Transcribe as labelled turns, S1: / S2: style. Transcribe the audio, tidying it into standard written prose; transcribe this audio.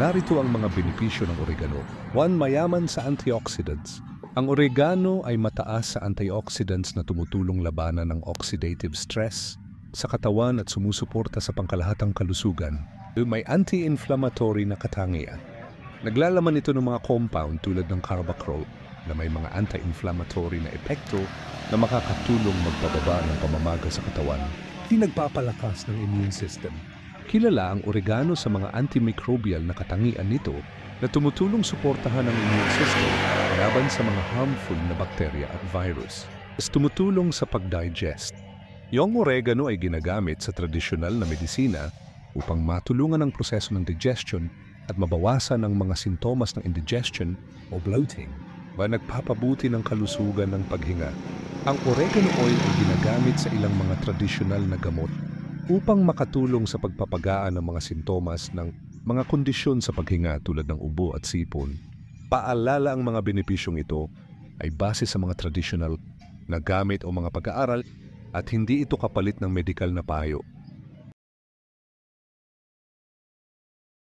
S1: Narito ang mga benepisyo ng oregano. 1. Mayaman sa antioxidants. Ang oregano ay mataas sa antioxidants na tumutulong labanan ng oxidative stress sa katawan at sumusuporta sa pangkalahatang kalusugan. May anti-inflammatory na katangian. Naglalaman ito ng mga compound tulad ng carbapenem na may mga anti-inflammatory na epekto na makakatulong magpababa ng pamamaga sa katawan. Nagpapalakas ng immune system. Kilala ang oregano sa mga antimicrobial na katangian nito na tumutulong suportahan ang immune system laban sa mga harmful na bakterya at virus. Tumutulong sa pag-digest. Yung oregano ay ginagamit sa tradisyonal na medisina upang matulungan ang proseso ng digestion at mabawasan ang mga sintomas ng indigestion o bloating. Nagpapabuti ng kalusugan ng paghinga. Ang oregano oil ay ginagamit sa ilang mga tradisyonal na gamot upang makatulong sa pagpapagaan ng mga sintomas ng mga kondisyon sa paghinga tulad ng ubo at sipon. Paalala, ang mga benepisyong ito ay base sa mga tradisyonal na gamit o mga pag-aaral at hindi ito kapalit ng medikal na payo.